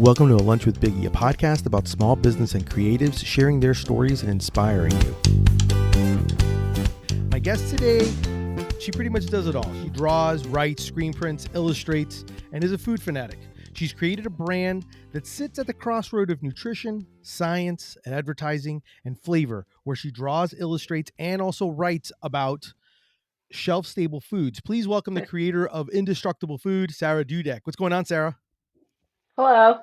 Welcome to A Lunch with Biggie, a podcast about small business and creatives sharing their stories and inspiring you. My guest today, she pretty much does it all. She draws, writes, screen prints, illustrates, and is a food fanatic. She's created a brand that sits at the crossroad of nutrition, science, and advertising, and flavor, where she draws, illustrates, and also writes about shelf-stable foods. Please welcome the creator of Indestructible Food, Sarah Dudek. What's going on, Sarah? Hello.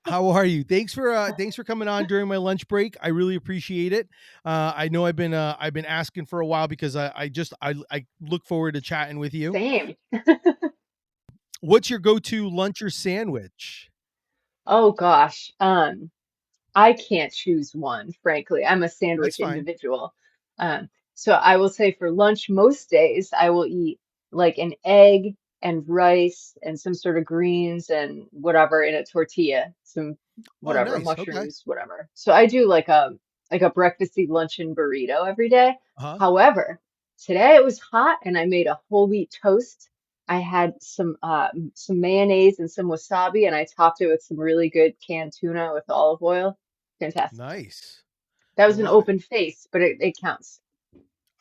How are you? Thanks for coming on during my lunch break. I really appreciate it. I know I've been asking for a while because I look forward to chatting with you. Same. What's your go-to lunch or sandwich? Oh gosh. I can't choose one, frankly. I'm a That's sandwich fine. individual. So I will say for lunch most days I will eat like an egg and rice and some sort of greens and whatever in a tortilla, some Oh, whatever, nice. Okay. mushrooms, whatever. So I do like a breakfasty luncheon burrito every day. Uh-huh. However, today it was hot and I made a whole wheat toast. I had some mayonnaise and some wasabi, and I topped it with some really good canned tuna with olive oil. Fantastic. Nice. That I was an love it. open face, but it counts.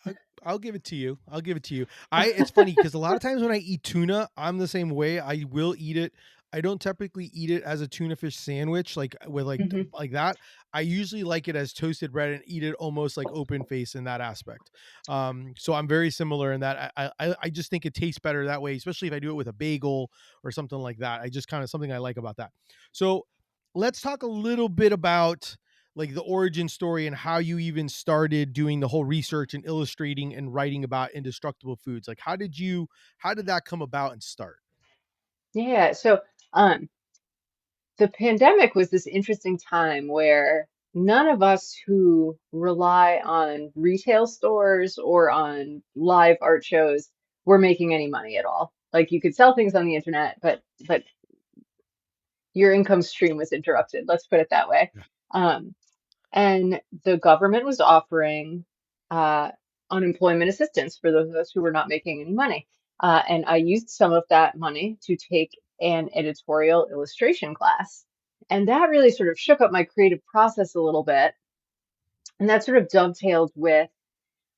I, I'll give it to you. It's funny because a lot of times when I eat tuna, I'm the same way. I will eat it. I don't typically eat it as a tuna fish sandwich, like with Hmm. like that. I usually like it as toasted bread and eat it almost like open face in that aspect. So I'm very similar in that. I just think it tastes better that way, especially if I do it with a bagel or something like that. I just kind of something I like about that. So let's talk a little bit about like the origin story and how you even started doing the whole research and illustrating and writing about indestructible foods. Like how did that come about and start? Yeah. So um, the pandemic was this interesting time where none of us who rely on retail stores or on live art shows were making any money at all. Like you could sell things on the internet, but your income stream was interrupted. Let's put it that way. Yeah. Um, and the government was offering uh, unemployment assistance for those of us who were not making any money. And I used some of that money to take an editorial illustration class. And that really sort of shook up my creative process a little bit. And that sort of dovetailed with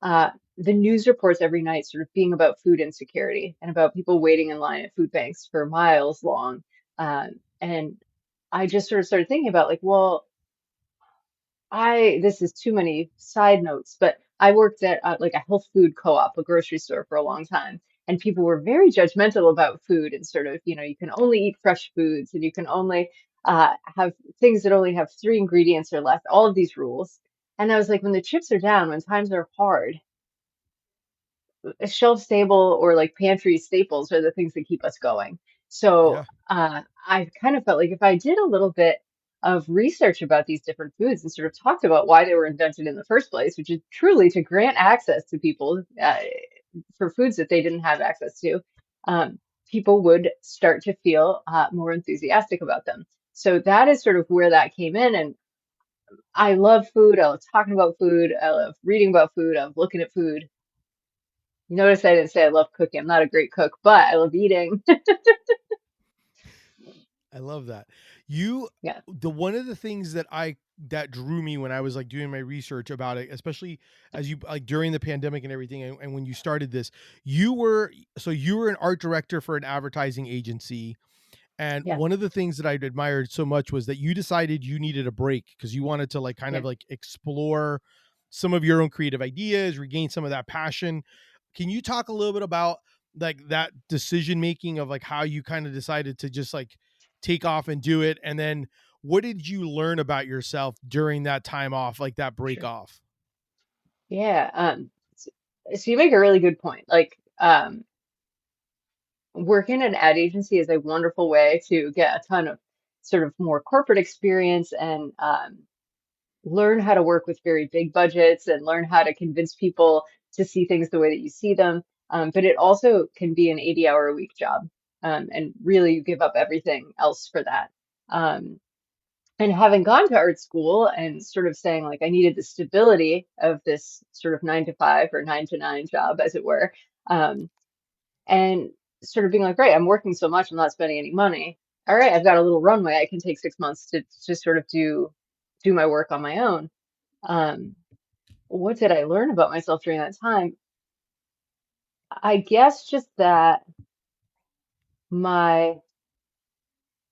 uh, the news reports every night sort of being about food insecurity and about people waiting in line at food banks for miles long. And I just sort of started thinking about like, well, this is too many side notes, but I worked at like a health food co-op, a grocery store for a long time, and people were very judgmental about food and sort of, you can only eat fresh foods and you can only have things that only have three ingredients or less, all of these rules. And I was like, when the chips are down, when times are hard, shelf stable or like pantry staples are the things that keep us going. So Yeah. I kind of felt like if I did a little bit of research about these different foods and sort of talked about why they were invented in the first place, which is truly to grant access to people for foods that they didn't have access to, people would start to feel more enthusiastic about them. So that is sort of where that came in. And I love food. I love talking about food. I love reading about food. I love looking at food. Notice I didn't say I love cooking. I'm not a great cook, but I love eating. I love that. You Yeah. the one of the things that drew me when I was like doing my research about it, especially as you like during the pandemic and everything, and when you started this, you were an art director for an advertising agency. And Yeah. one of the things that I'd admired so much was that you decided you needed a break because you wanted to like kind of Yeah. like explore some of your own creative ideas, regain some of that passion. Can you talk a little bit about like that decision making of like how you kind of decided to just like take off and do it? And then what did you learn about yourself during that time off, like that break Sure. off? Yeah. So you make a really good point. Like, working in an ad agency is a wonderful way to get a ton of sort of more corporate experience and learn how to work with very big budgets and learn how to convince people to see things the way that you see them. But it also can be an 80-hour a week job. And really, you give up everything else for that. Um, and having gone to art school and sort of saying, like, I needed the stability of this sort of 9 to 5 or 9 to 9 job, as it were, um, and sort of being like, right, I'm working so much, I'm not spending any money. all right, I've got a little runway. I can take 6 months to just sort of do my work on my own. Um, what did I learn about myself during that time? I guess just that my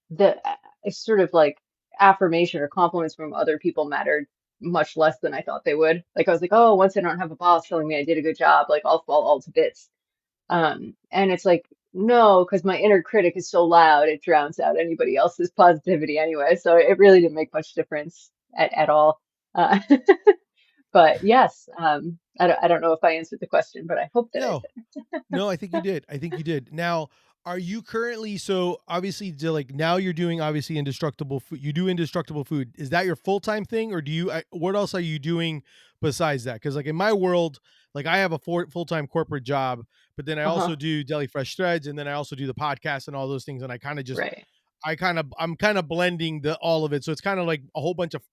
the sort of like affirmation or compliments from other people mattered much less than I thought they would. Like I was like, oh, once I don't have a boss telling me I did a good job, like I'll fall all to bits. And it's like, no, because my inner critic is so loud, it drowns out anybody else's positivity anyway. So it really didn't make much difference at all. Uh, but yes, I don't know if I answered the question, but I hope that I No, no, I think you did. I think you did. Now, are you currently, so obviously like now you're doing obviously indestructible food. You do indestructible food. Is that your full-time thing, or do you what else are you doing besides that? Cuz like in my world, like I have a full-time corporate job, but then I Uh-huh. also do Deli Fresh Threads, and then I also do the podcast and all those things, and I kind of just Right. I'm kind of blending the all of it. So it's kind of like a whole bunch of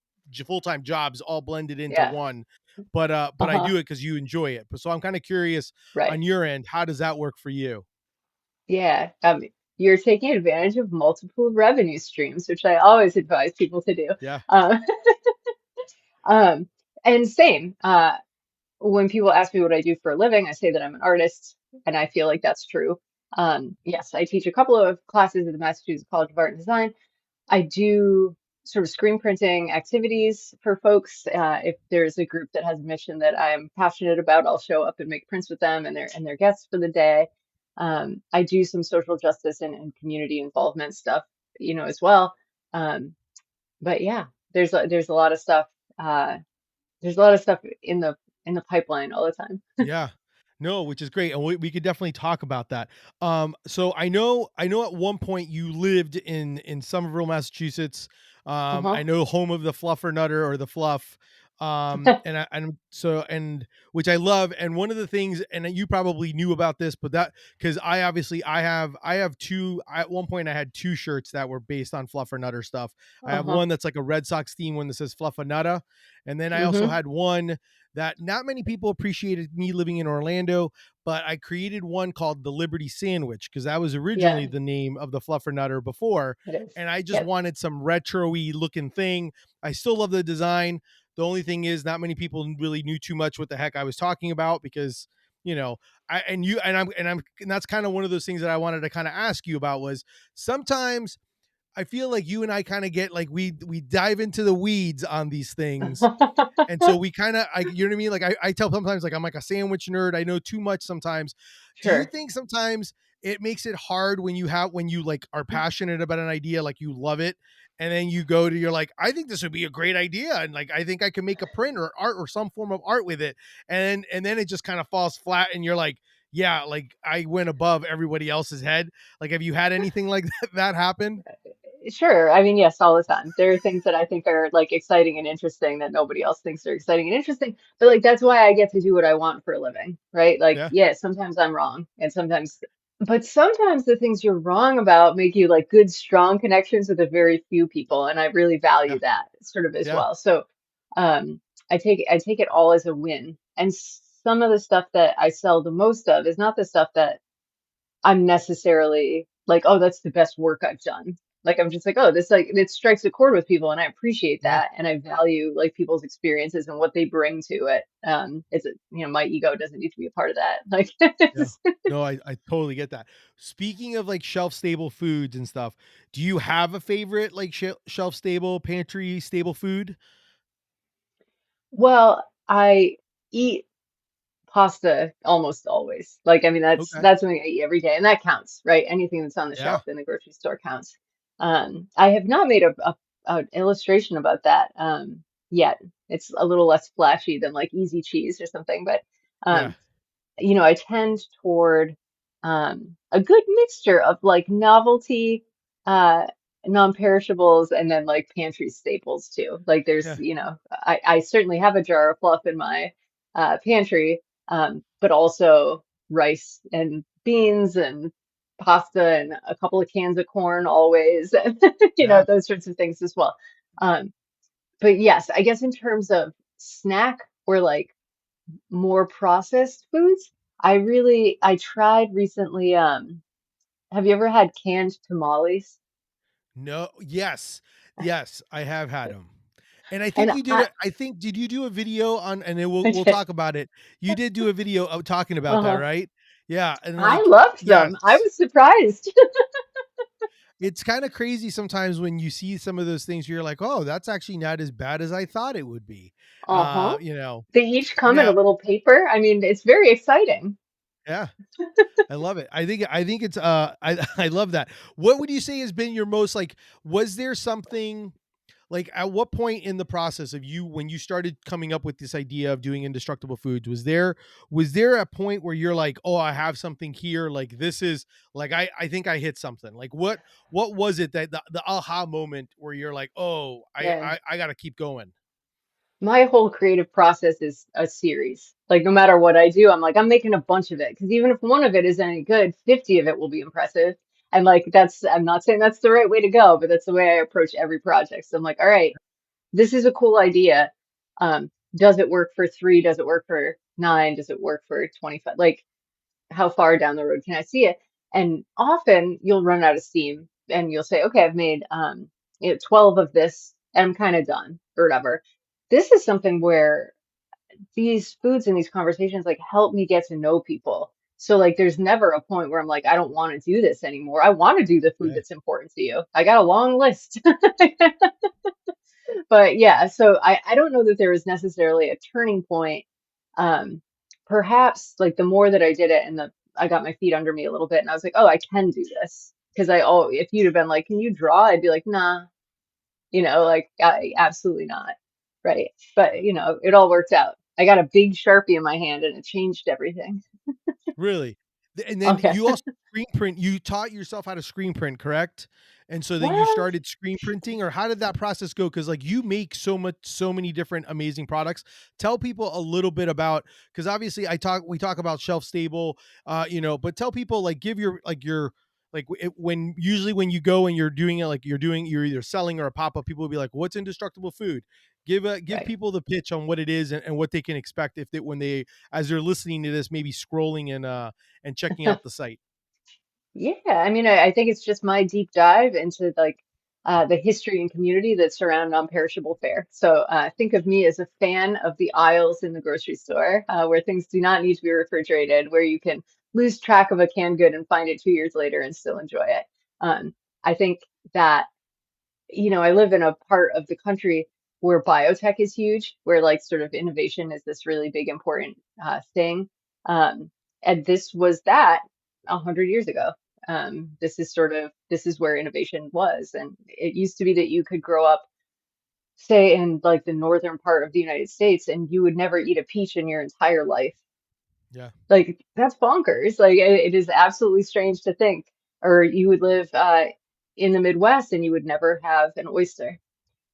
full-time jobs all blended into Yeah. one. But I Uh-huh. do it cuz you enjoy it. But so I'm kind of curious Right. on your end, how does that work for you? Yeah. You're taking advantage of multiple revenue streams, which I always advise people to do. Yeah. Um, um, and same. When people ask me what I do for a living, I say that I'm an artist, and I feel like that's true. Yes, I teach a couple of classes at the Massachusetts College of Art and Design. I do sort of screen printing activities for folks. If there's a group that has a mission that I'm passionate about, I'll show up and make prints with them and their guests for the day. I do some social justice and community involvement stuff, as well. Um, but yeah, there's a lot of stuff. There's a lot of stuff in the pipeline all the time. Yeah. No, which is great, and we could definitely talk about that. So I know at one point you lived in Somerville, Massachusetts. I Uh-huh. know home of the Fluffer Nutter or the Fluff. And so and which I love. And one of the things, and you probably knew about this, but that because I have two. At one point I had two shirts that were based on Fluffer Nutter stuff. I have Uh-huh. one that's like a Red Sox theme one that says Fluffer Nutter, and then I also Mm-hmm. had one that not many people appreciated me living in Orlando, but I created one called the Liberty Sandwich because that was Yeah, originally the name of the Fluffernutter before. it is. And I just Yep. wanted some retro-y looking thing. I still love the design. The only thing is not many people really knew too much what the heck I was talking about because, you know, I and you and that's kind of one of those things that I wanted to kind of ask you about was sometimes I feel like you and I kind of get like we dive into the weeds on these things, and so we kind of, you know what I mean? Like I tell sometimes like I'm like a sandwich nerd. I know too much sometimes. Do you Sure. think sometimes it makes it hard when you like are passionate about an idea, like you love it, and then you go to you're like, I think this would be a great idea, and like I think I can make a print or art or some form of art with it, and then it just kind of falls flat, and you're like, yeah, like I went above everybody else's head. Like, have you had anything like that happen? Sure. I mean, yes, all the time. There are things that I think are like exciting and interesting that nobody else thinks are exciting and interesting. But like that's why I get to do what I want for a living, right? Like, Yeah, yeah, sometimes I'm wrong and but sometimes the things you're wrong about make you like good, strong connections with a very few people. And I really yeah, value that sort of as yeah, well. So um I take it all as a win. And some of the stuff that I sell the most of is not the stuff that I'm necessarily like, oh, that's the best work I've done. Like I'm just like, oh, this like it strikes a chord with people and I appreciate yeah. that and I value like people's experiences and what they bring to it. My ego doesn't need to be a part of that. Like Yeah. it's, No, I totally get that. Speaking of like shelf stable foods and stuff, do you have a favorite like shelf stable, pantry stable food? well, I eat pasta almost always. Like, I mean, Okay. that's something I eat every day, and that counts, right? Anything that's on the Yeah. shelf in the grocery store counts. I have not made an illustration about that yet. It's a little less flashy than like easy cheese or something, but Yeah. um, I tend toward a good mixture of like novelty, uh, non-perishables, and then like pantry staples too. Like there's, Yeah. I certainly have a jar of fluff in my pantry, but also rice and beans and pasta and a couple of cans of corn always, and Yeah. those sorts of things as well. Um, but yes, I guess in terms of snack or like more processed foods. I tried recently, have you ever had canned tamales? No, yes. Yes, I have had them. And I think And you did I it. I think did you do a video on, and then we'll okay, talk about it. You did do a video of talking about that, uh-huh. right? Yeah, and I like loved yes. them. I was surprised. It's kind of crazy sometimes when you see some of those things, you're like, "Oh, that's actually not as bad as I thought it would be." Uh-huh. You know. They each come in a Now, little paper. I mean, it's very exciting. yeah, I love it. I think it's I love that. What would you say has been your most like was there something like at what point in the process of you when you started coming up with this idea of doing indestructible foods was there a point where you're like, oh, I have something here, like this is like I think I hit something, like what was it that the aha moment where you're like, oh, Yeah. I gotta keep going. My whole creative process is a series. Like no matter what I do, I'm like, I'm making a bunch of it. Because even if one of it isn't any good, 50 of it will be impressive. And like that's I'm not saying that's the right way to go, but that's the way I approach every project. So I'm like, all right, this is a cool idea. Does it work for three? Does it work for nine? Does it work for 25? Like how far down the road can I see it? And often you'll run out of steam and you'll say, okay, I've made 12 of this and I'm kind of done or whatever. This is something where these foods and these conversations like help me get to know people. So like there's never a point where I'm like, I don't want to do this anymore. I want to do the food Yeah. that's important to you. I got a long list. But yeah, so I don't know that there was necessarily a turning point. Um, Perhaps like the more that I did it and the I got my feet under me a little bit and I was like, oh, I can do this. Because if you'd have been like, can you draw? I'd be like, nah, like absolutely not. Right. But it all worked out. I got a big Sharpie in my hand and it changed everything. Really? And then Okay. you also screen print you taught yourself how to screen print, correct? And so then you What? started screen printing, or how did that process go? Because like, you make so many different amazing products. Tell people a little bit about, because obviously we talk about shelf stable, but tell people, like, give your like, when usually when you go and you're doing it, like you're either selling or a pop-up, people will be like, "What's Indestructible Food?" Give Right. people the pitch on what it is, and what they can expect if they when they as they're listening to this, maybe scrolling and checking out the site. Yeah, I mean, I think it's just my deep dive into like the history and community that surround non-perishable fare. So think of me as a fan of the aisles in the grocery store, where things do not need to be refrigerated, where you can lose track of a canned good and find it 2 years later and still enjoy it. I think that I live in a part of the country where biotech is huge, where like sort of innovation is this really big, important thing. Um, and this was that 100 years ago. This is where innovation was. And it used to be that you could grow up, say, in like the northern part of the United States, and you would never eat a peach in your entire life. Yeah. Like that's bonkers. Like it is absolutely strange to think. Or you would live in the Midwest and you would never have an oyster.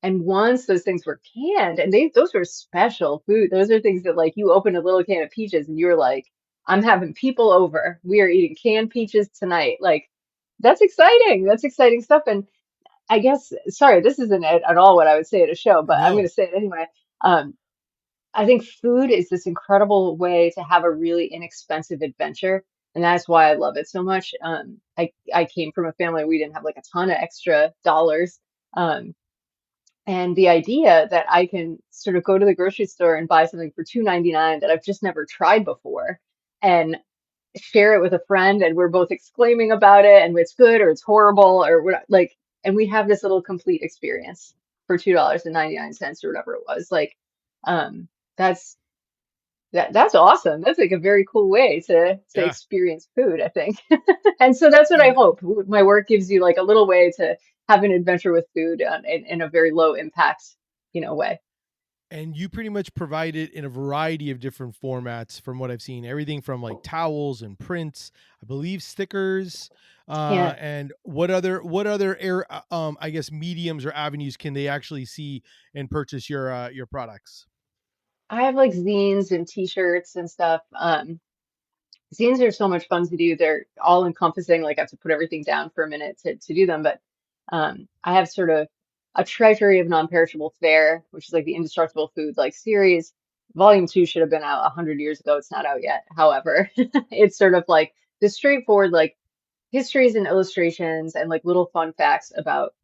And once those things were canned, and those were special food. Those are things that like you open a little can of peaches and you're like, I'm having people over. We are eating canned peaches tonight. Like that's exciting. That's exciting stuff. And I guess, sorry, this isn't at all what I would say at a show, but I'm going No. to say it anyway. Um, I think food is this incredible way to have a really inexpensive adventure. And that's why I love it so much. I came from a family where we didn't have like a ton of extra dollars. Um, and the idea that I can sort of go to the grocery store and buy something for 2.99 that I've just never tried before and share it with a friend and we're both exclaiming about it and it's good or it's horrible or what like and we have this little complete experience for $2.99 or whatever it was. Like um that's that's awesome. That's like a very cool way to Yeah. experience food, I think. And so that's what I And hope. My work gives you like a little way to have an adventure with food in a very low impact, way. you pretty much provide it in a variety of different formats from what I've seen. Everything from like towels and prints, I believe stickers, Yeah. and what other I guess mediums or avenues can they actually see and purchase your products? I have like zines and t-shirts and stuff. Zines are so much fun to do. They're all encompassing. Like I have to put everything down for a minute to do them. But I have sort of a treasury of non-perishable fare, which is like the Indestructible Food like series. Volume 2 should have been out 100 years ago. It's not out yet. However, it's sort of like this straightforward like histories and illustrations and like little fun facts about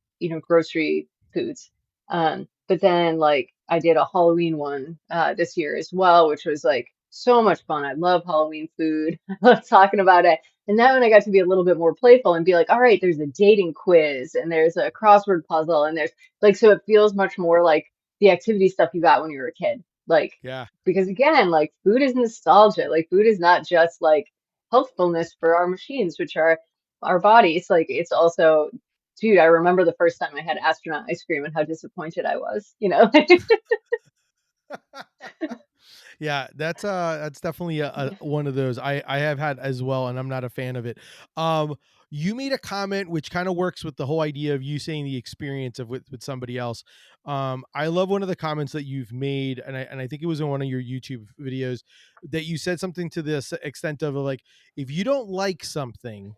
grocery foods. But then like I did a Halloween one this year as well, which was like so much fun. I love Halloween food. I love talking about it. And that one I got to be a little bit more playful and be like, all right, there's a dating quiz and there's a crossword puzzle and there's like, so it feels much more like the activity stuff you got when you were a kid. Like, Yeah. because again, like food is nostalgia. Like food is not just like healthfulness for our machines, which are our bodies. Like it's also, dude, I remember the first time I had astronaut ice cream and how disappointed I was, you know? Yeah, that's definitely a one of those I have had as well, and I'm not a fan of it. Um, you made a comment which kind of works with the whole idea of you saying the experience of with somebody else. I love one of the comments that you've made, and I think it was in one of your YouTube videos that you said something to this extent of like, if you don't like something,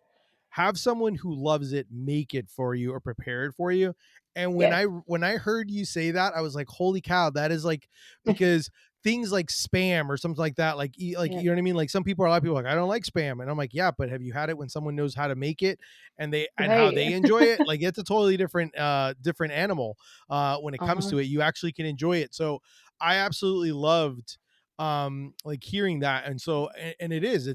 have someone who loves it make it for you or prepare it for you. And Yeah, when I heard you say that, I was like, holy cow, that is like, because things like spam or something like that, like yeah, you know what I mean? Like some people are, a lot of people are like, I don't like spam. And I'm like, yeah, but have you had it when someone knows how to make it and they and how right. they enjoy it? Like it's a totally different animal when it comes Uh-huh. to it. You actually can enjoy it. So I absolutely loved like hearing that. And so and it is,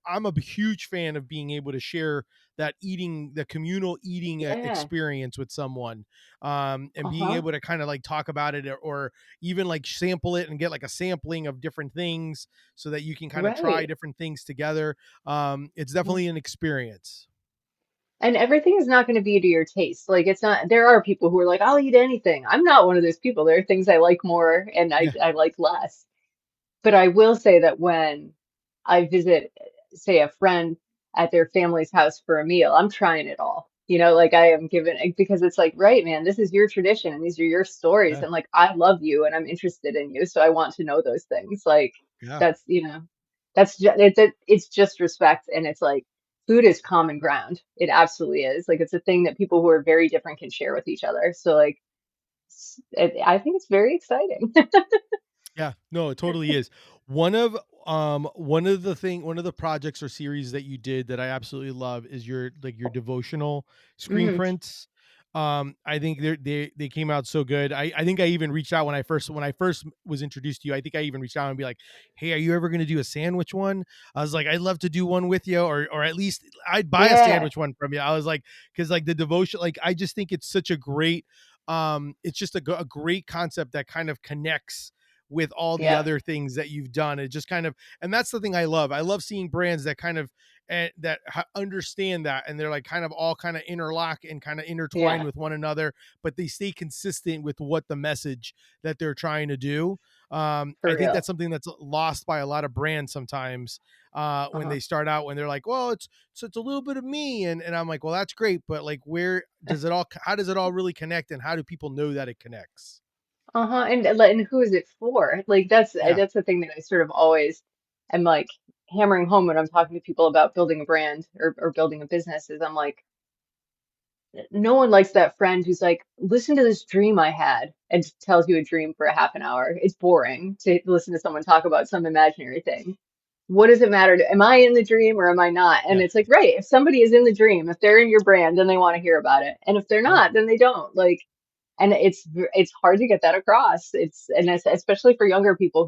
I'm a huge fan of being able to share that eating, the communal eating Yeah. experience with someone, and being Uh-huh. able to kind of like talk about it, or even like sample it and get like a sampling of different things so that you can kind of try Right. different things together. It's Mhm. definitely an experience. And everything is not going to be to your taste. Like it's not, there are people who are like, I'll eat anything. I'm not one of those people. There are things I like more and I, Yeah. I like less. But I will say that when I visit, say, a friend at their family's house for a meal, I'm trying it all. Like I am given, because it's like, right, man, this is your tradition and these are your stories. Yeah. And like, I love you and I'm interested in you. So I want to know those things. Like, Yeah. that's, that's just, it's just respect. And it's like, food is common ground. It absolutely is. Like, it's a thing that people who are very different can share with each other. So, like, I think it's very exciting. Yeah, no, it totally is. One of the projects or series that you did that I absolutely love is your, like, your devotional screen Mhm. prints. I think they came out so good. I think I even reached out when I first was introduced to you. I think I even reached out and be like, "Hey, are you ever going to do a sandwich one?" I was like, "I'd love to do one with you, or at least I'd buy a Yeah. sandwich one from you." I was like, because like the devotion, like I just think it's such a great, it's just a great concept that kind of connects with all the Yeah. other things that you've done. It just kind of, and that's the thing I love. I love seeing brands that kind of understand that, and they're like kind of all kind of interlock and kind of intertwine Yeah. with one another, but they stay consistent with what the message that they're trying to do. I For think real. that's something that's lost by a lot of brands sometimes, when Uh-huh. they start out, when they're like, well, it's a little bit of me, and I'm like, well, that's great, but like, where does it all? How does it all really connect, and how do people know that it connects? Uh-huh. And who is it for? Like Yeah, that's the thing that I sort of always am like hammering home when I'm talking to people about building a brand or building a business is I'm like, no one likes that friend who's like, listen to this dream I had and just tells you a dream for a half an hour. It's boring to listen to someone talk about some imaginary thing. What does it matter am I in the dream or am I not? And yeah, it's like, right, if somebody is in the dream, if they're in your brand, then they want to hear about it. And if they're yep. not, then they don't. Like, and it's hard to get that across. Especially for younger people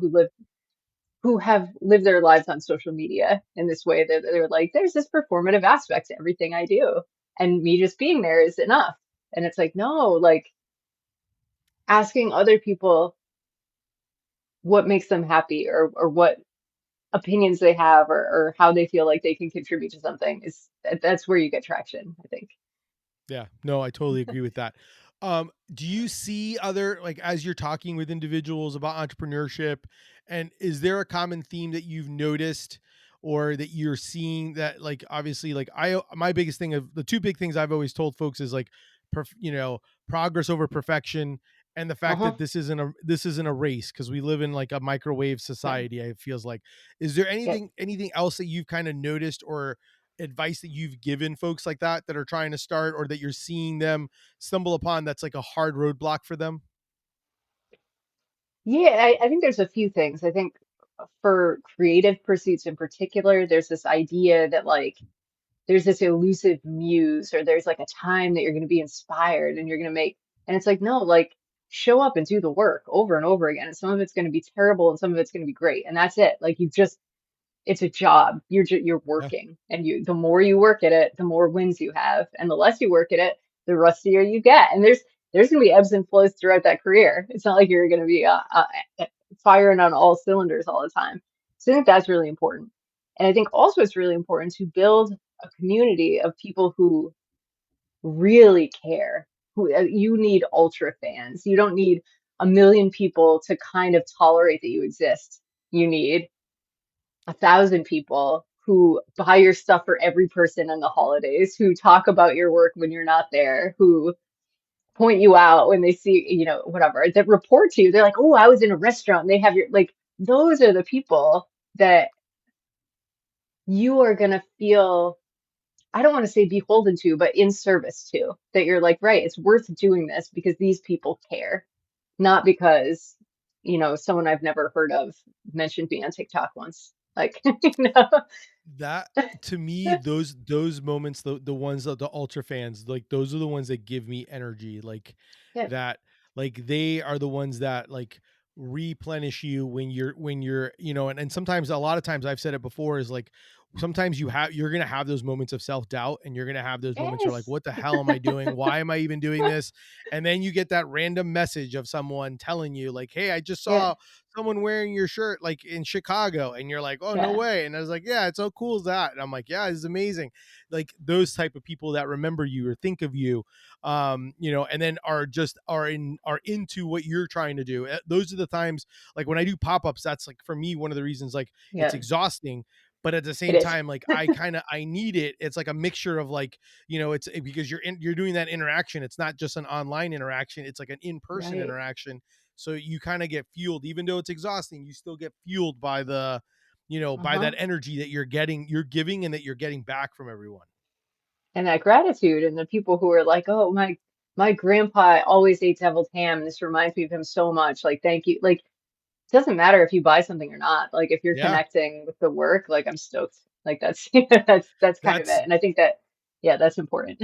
who have lived their lives on social media in this way that they're like, there's this performative aspect to everything I do, and me just being there is enough. And it's like, no, like asking other people what makes them happy or what opinions they have or how they feel like they can contribute to something is that's where you get traction, I think. Yeah, no, I totally agree with that. Do you see other, like, as you're talking with individuals about entrepreneurship, and is there a common theme that you've noticed or that you're seeing that, like, obviously, like, my biggest thing of the two big things I've always told folks is like, you know, progress over perfection, and the fact Uh-huh. that this isn't a race because we live in like a microwave Yeah. society. It feels like, is there Yeah. anything else that you've kind of noticed, or advice that you've given folks like that are trying to start, or that you're seeing them stumble upon that's like a hard roadblock for them? Yeah, I think there's a few things. I think for creative pursuits in particular, there's this idea that like there's this elusive muse, or there's like a time that you're going to be inspired and you're going to make, and it's like, no, like show up and do the work over and over again. And some of it's going to be terrible and some of it's going to be great. And that's it. Like you've just, it's a job. You're Yeah. working, and the more you work at it, the more wins you have, and the less you work at it, the rustier you get. And there's going to be ebbs and flows throughout that career. It's not like you're going to be firing on all cylinders all the time. So I think that's really important. And I think also it's really important to build a community of people who really care. Who you need ultra fans. You don't need a million people to kind of tolerate that you exist. You need 1,000 people who buy your stuff for every person in the holidays, who talk about your work when you're not there, who point you out when they see, whatever, that report to you. They're like, oh, I was in a restaurant. And they have your, like, those are the people that you are going to feel, I don't want to say beholden to, but in service to, that you're like, right, it's worth doing this because these people care, not because, someone I've never heard of mentioned me on TikTok once. Like, That to me, those moments, the ones that the ultra fans, like those are the ones that give me energy. Like yeah, that, like they are the ones that like replenish you when you're, and sometimes a lot of times I've said it before is like sometimes you're gonna have those moments of self-doubt and you're gonna have those moments where like, yes, what the hell am I doing? Why am I even doing this? And then you get that random message of someone telling you, like, hey, I just yeah, saw someone wearing your shirt like in Chicago, and you're like, oh, no yeah. way. And I was like, yeah, it's so cool as that. And I'm like, yeah, this is amazing. Like those type of people that remember you or think of you, and then are into what you're trying to do. Those are the times, like when I do pop-ups, that's like for me one of the reasons, like it's Yeah, exhausting, but at the it same is. time, like I need it. It's like a mixture of like, it's because you're doing that interaction. It's not just an online interaction, it's like an in-person Right. interaction. So you kind of get fueled, even though it's exhausting, you still get fueled by by that Uh-huh. energy that you're giving and that you're getting back from everyone. And that gratitude, and the people who are like, oh, my grandpa always ate deviled ham, and this reminds me of him so much. Like, thank you. Like, it doesn't matter if you buy something or not. Like, if you're Yeah. connecting with the work, like I'm stoked. Like that's that's kind of That's it. And I think that, yeah, that's important.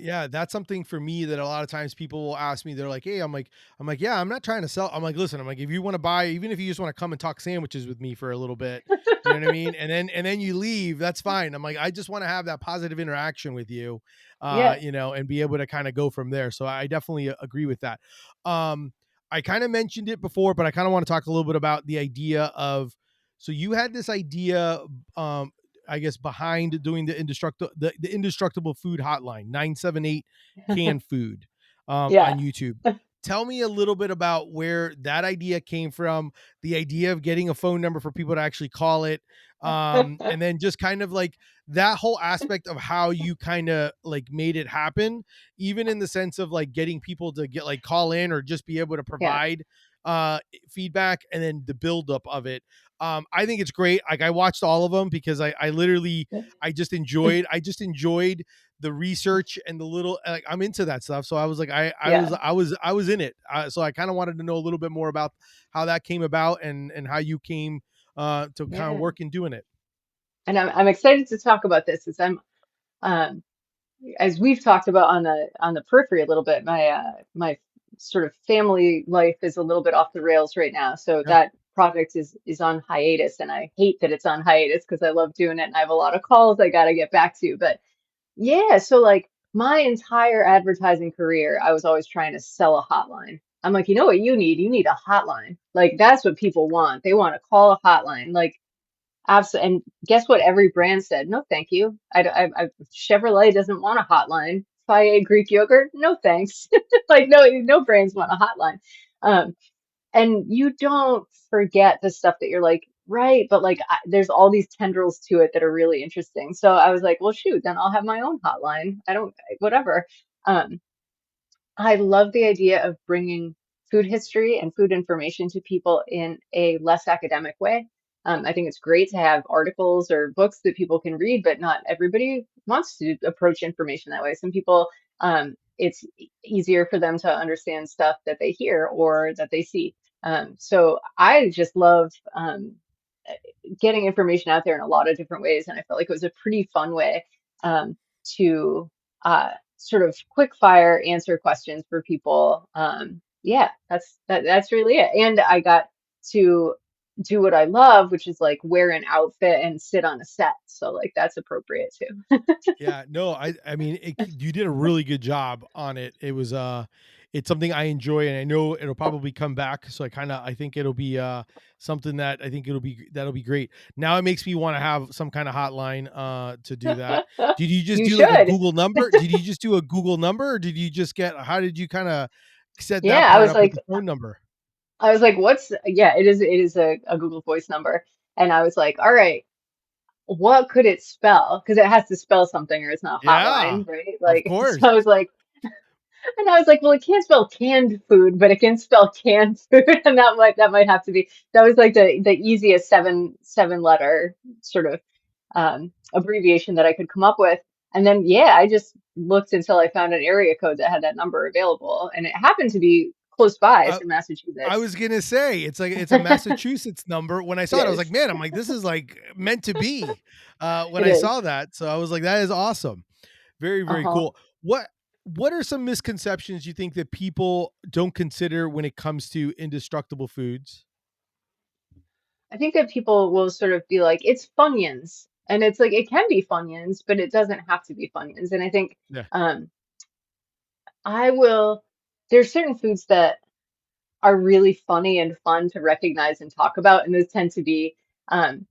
Yeah, that's something for me that a lot of times people will ask me. They're like, "Hey," I'm like, "Yeah, I'm not trying to sell." I'm like, "Listen, I'm like, if you want to buy, even if you just want to come and talk sandwiches with me for a little bit, you know what I mean? And then you leave, that's fine." I'm like, "I just want to have that positive interaction with you, Yeah. and be able to kind of go from there." So I definitely agree with that. Um, I kind of mentioned it before, but I kind of want to talk a little bit about the idea of. So you had this idea, um, I guess, behind doing the Indestructible Food Hotline, 978 canned food, Yeah. on YouTube. Tell me a little bit about where that idea came from, the idea of getting a phone number for people to actually call it, and then just kind of like that whole aspect of how you kind of like made it happen, even in the sense of like getting people to get like call in or just be able to Yeah. provide feedback, and then the buildup of it. I think it's great. Like I watched all of them because I literally I just enjoyed the research and the little, like I'm into that stuff. So I was like Yeah. I was in it. So I kind of wanted to know a little bit more about how that came about and how you came to kind of Yeah. work in doing it. And I'm excited to talk about this as um as we've talked about on the periphery a little bit, my sort of family life is a little bit off the rails right now. So Yeah. that project is on hiatus, and I hate that it's on hiatus because I love doing it and I have a lot of calls I got to get back to. But yeah, so like my entire advertising career, I was always trying to sell a hotline. I'm like, you know what you need? You need a hotline. Like that's what people want. They want to call a hotline. Like absolutely. And guess what? Every brand said, no, thank you. Chevrolet doesn't want a hotline. Fage Greek yogurt, no thanks. Like no brands want a hotline. Um, and you don't forget the stuff that you're like, right, but like there's all these tendrils to it that are really interesting. So I was like, well, shoot, then I'll have my own hotline. I don't, whatever. Um, I love the idea of bringing food history and food information to people in a less academic way. I think it's great to have articles or books that people can read, but not everybody wants to approach information that way. Some people, it's easier for them to understand stuff that they hear or that they see. So I just love getting information out there in a lot of different ways, and I felt like it was a pretty fun way. um, to sort of quick fire answer questions for people. Yeah, that's really it. And I got to do what I love, which is like wear an outfit and sit on a set. So like that's appropriate too. Yeah, no, I mean, you did a really good job on it. It was it's something I enjoy, and I know it'll probably come back. So I think it'll be something that I think that'll be great. Now it makes me want to have some kind of hotline to do that. Did you just You do like a should. Google number? Did you just do a Google number, or did you just get? How did you kind of set that Yeah, part up with the phone number? I was like, what's yeah, it is a Google Voice number. And I was like, all right, what could it spell? Because it has to spell something or it's not a Yeah, hotline, right? of Like, course. so I was like, and I was like, well, it can't spell canned food, but it can spell canned food, and that might have to be that was like the easiest seven letter sort of abbreviation that I could come up with. And then yeah, I just looked until I found an area code that had that number available, and it happened to be close by, Uh, so I Massachusetts. was gonna say it's a Massachusetts number. When I It saw it, I was like, is. man, I'm like, this is like meant to be. When It I is. saw that, so I was like, that is awesome. Very, very Uh-huh. cool. What are some misconceptions you think that people don't consider when it comes to indestructible foods? I think that people will sort of be like, it's Funyuns. And it's like, it can be Funyuns, but it doesn't have to be Funyuns. And I think Yeah, um, I will, there's certain foods that are really funny and fun to recognize and talk about. And those tend to be um,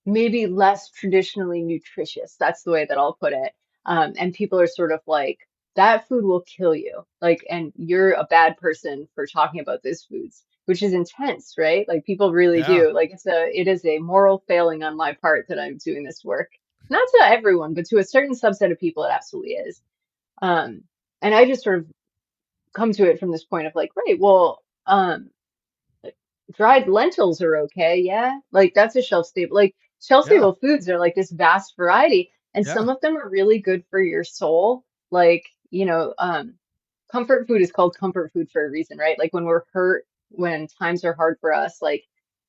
maybe less traditionally nutritious. That's the way that I'll put it. And people are sort of like, that food will kill you. Like, and you're a bad person for talking about those foods, which is intense, right? Like people really yeah, do. Like it is a moral failing on my part that I'm doing this work. Not to everyone, but to a certain subset of people, it absolutely is. Um, and I just sort of come to it from this point of like, right, well, dried lentils are okay, yeah. Like that's a shelf stable. Like shelf yeah, stable foods are like this vast variety, and yeah, some of them are really good for your soul. Like, comfort food is called comfort food for a reason, right? Like when we're hurt, when times are hard for us, like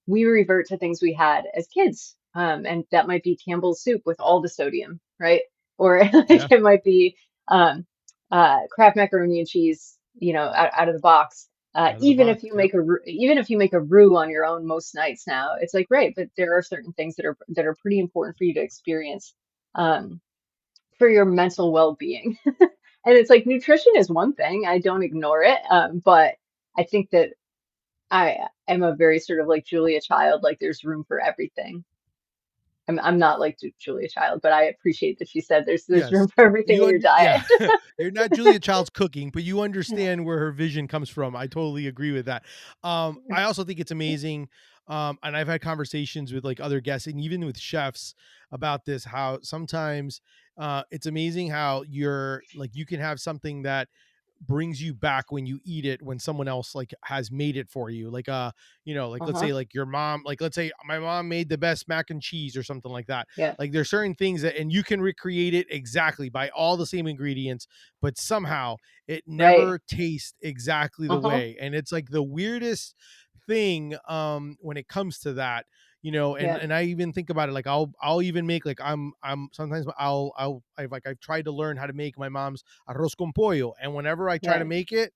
we revert to things we had as kids. And that might be Campbell's soup with all the sodium, right? Or yeah. like it might be um Kraft macaroni and cheese, out of the box. Out of the box. Yep. Even if you make a roux on your own most nights now, it's like great, but there are certain things that are pretty important for you to experience um, for your mental well-being. And it's like nutrition is one thing. I don't ignore it, but I think that I am a very sort of like Julia Child. Like there's room for everything. I'm not like Julia Child, but I appreciate that she said there's Yes. room for everything You in your und yeah. diet. You're not Julia Child's cooking, but you understand where her vision comes from. I totally agree with that. I also think it's amazing, and I've had conversations with, like, other guests and even with chefs about this, how sometimes, it's amazing how you can have something that brings you back when you eat it when someone else like has made it for you, like like let's Uh-huh. say like your mom, like let's say my mom made the best mac and cheese or something like that. Yeah. Like there's certain things that, and you can recreate it exactly by all the same ingredients, but somehow it Right. never tastes exactly the Uh-huh. way, and it's like the weirdest thing when it comes to that. And Yeah. I even think about it, like I'll even make, like, I'm sometimes I've tried to learn how to make my mom's arroz con pollo, and whenever I try to Yeah. make it,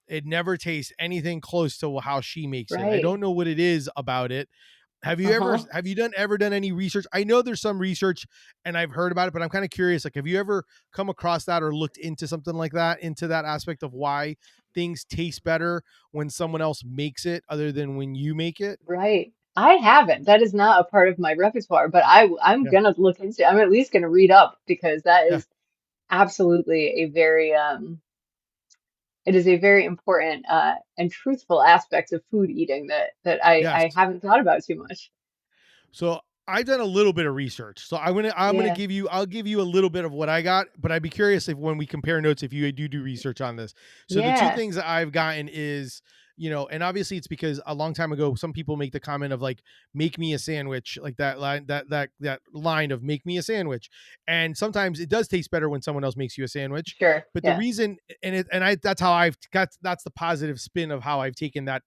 it never tastes anything close to how she makes it. I Right. don't know what it is about it. Uh-huh. Have you done any research? I know there's some research and I've heard about it, but I'm kind of curious, like, have you ever come across that or looked into something like that, into that aspect of why things taste better when someone else makes it other than when you make it? Right. I haven't. That is not a part of my repertoire, but I'm Yeah. gonna look into. I'm at least gonna read up because that Yeah. is absolutely it is a very important and truthful aspect of food eating that Yes. I haven't thought about too much. So I've done a little bit of research. So I'm gonna Yeah. give you I'll give you a little bit of what I got, but I'd be curious if when we compare notes, if you do research on this. So the two Yeah. things that I've gotten is, and obviously it's because a long time ago some people make the comment of like, make me a sandwich, like that line, that line of make me a sandwich. And sometimes it does taste better when someone else makes you a sandwich. Sure. But the Yeah. reason, and I that's how I've got, that's the positive spin of how I've taken that